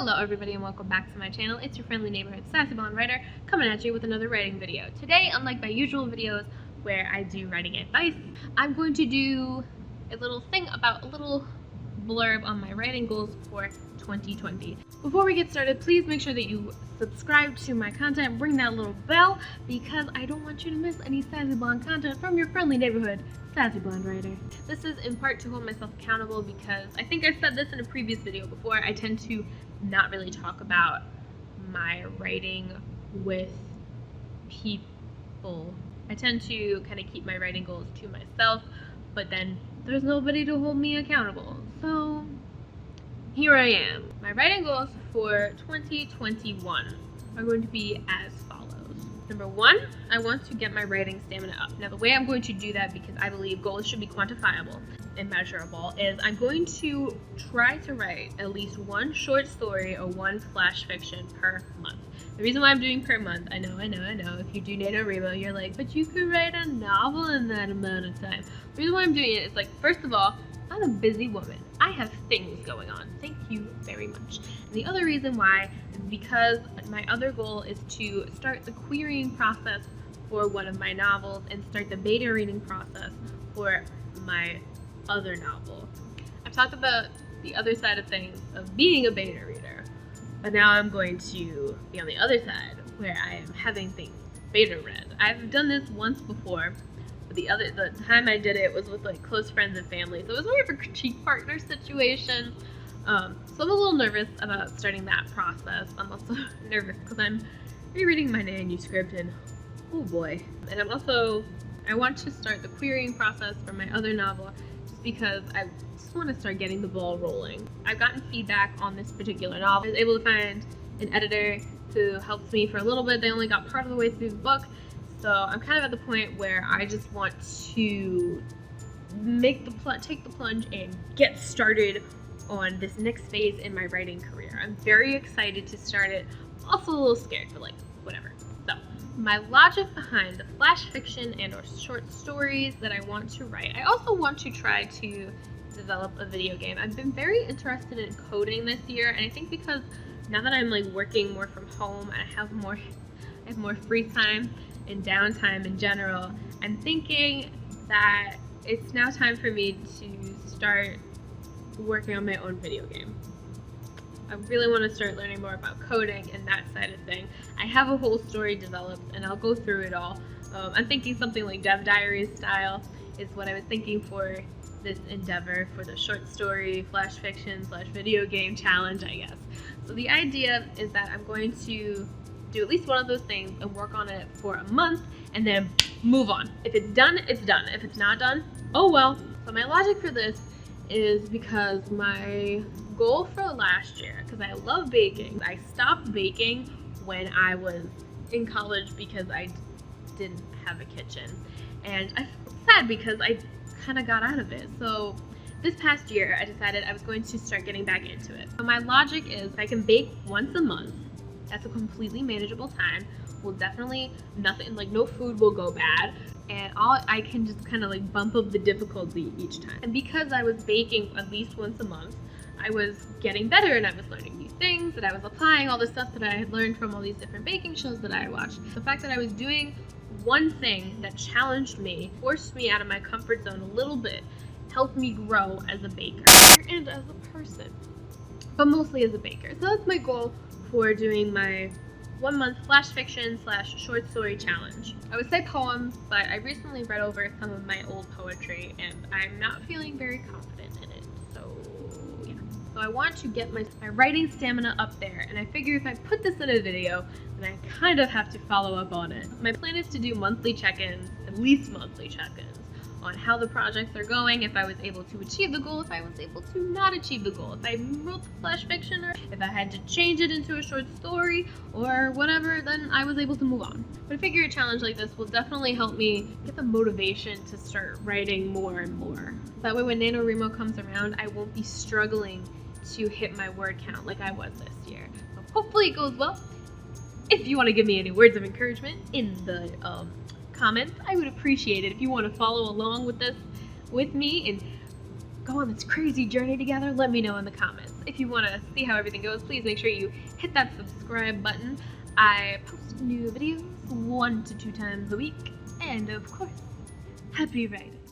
Hello everybody and welcome back to my channel. It's your friendly neighborhood sassy blonde writer coming at you with another writing video. Today, unlike my usual videos where I do writing advice, I'm going to do a little thing about a little blurb on my writing goals for 2020. Before we get started, please make sure that you subscribe to my content, ring that little bell, because I don't want you to miss any sassy blonde content from your friendly neighborhood sassy blonde writer. This is in part to hold myself accountable because I think I said this in a previous video before. I tend to not really talk about my writing with people. I tend to kind of keep my writing goals to myself, but then there's nobody to hold me accountable. So here I am. My writing goals for 2021 are going to be as follows. Number one, I want to get my writing stamina up. Now the way I'm going to do that, because I believe goals should be quantifiable and measurable, is I'm going to try to write at least one short story or one flash fiction per month. The reason why I'm doing per month, I know. If you do NaNoWriMo, you're like, but you could write a novel in that amount of time. The reason why I'm doing it is, like, first of all, I'm a busy woman. I have things going on. Thank you very much. And the other reason why is because my other goal is to start the querying process for one of my novels and start the beta reading process for my other novel. I've talked about the other side of things of being a beta reader, but now I'm going to be on the other side where I am having things beta read. I've done this once before. The time I did it was with like close friends and family, so it was more of a critique partner situation. So I'm a little nervous about starting that process. I'm also nervous because I'm rereading my manuscript and oh boy. And I want to start the querying process for my other novel just because I just want to start getting the ball rolling. I've gotten feedback on this particular novel. I was able to find an editor who helped me for a little bit. They only got part of the way through the book. So I'm kind of at the point where I just want to take the plunge and get started on this next phase in my writing career. I'm very excited to start it. Also a little scared, but like, whatever. So my logic behind the flash fiction and or short stories that I want to write. I also want to try to develop a video game. I've been very interested in coding this year, and I think because now that I'm like working more from home and I have more free time and downtime in general, I'm thinking that it's now time for me to start working on my own video game. I really want to start learning more about coding and that side of thing. I have a whole story developed and I'll go through it all. I'm thinking something like Dev Diaries style is what I was thinking for this endeavor, for the short story, flash fiction / video game challenge, I guess. So the idea is that I'm going to do at least one of those things and work on it for a month and then move on. If it's done, it's done. If it's not done, oh well. So my logic for this is because my goal for last year, because I love baking, I stopped baking when I was in college because I didn't have a kitchen. And I feel sad because I kind of got out of it. So this past year, I decided I was going to start getting back into it. So my logic is I can bake once a month. That's a completely manageable time. Will definitely no food will go bad, and I can just kind of like bump up the difficulty each time. And because I was baking at least once a month, I was getting better and I was learning new things and I was applying all the stuff that I had learned from all these different baking shows that I watched. The fact that I was doing one thing that challenged me, forced me out of my comfort zone a little bit, helped me grow as a baker and as a person, but mostly as a baker. So that's my goal for doing my 1 month flash fiction / short story challenge. I would say poems, but I recently read over some of my old poetry and I'm not feeling very confident in it. So yeah. So I want to get my writing stamina up there, and I figure if I put this in a video, then I kind of have to follow up on it. My plan is to do monthly check-ins, at least monthly check-ins, on how the projects are going, if I was able to achieve the goal, if I was able to not achieve the goal, if I wrote the flash fiction, or if I had to change it into a short story, or whatever, then I was able to move on. But I figure a challenge like this will definitely help me get the motivation to start writing more and more. That way when NaNoWriMo comes around, I won't be struggling to hit my word count like I was this year. So hopefully it goes well. If you want to give me any words of encouragement in the comments, I would appreciate it if you want to follow along with this with me and go on this crazy journey together, let me know in the comments. If you want to see how everything goes, please make sure you hit that subscribe button. I post new videos 1 to 2 times a week, and of course, happy writing!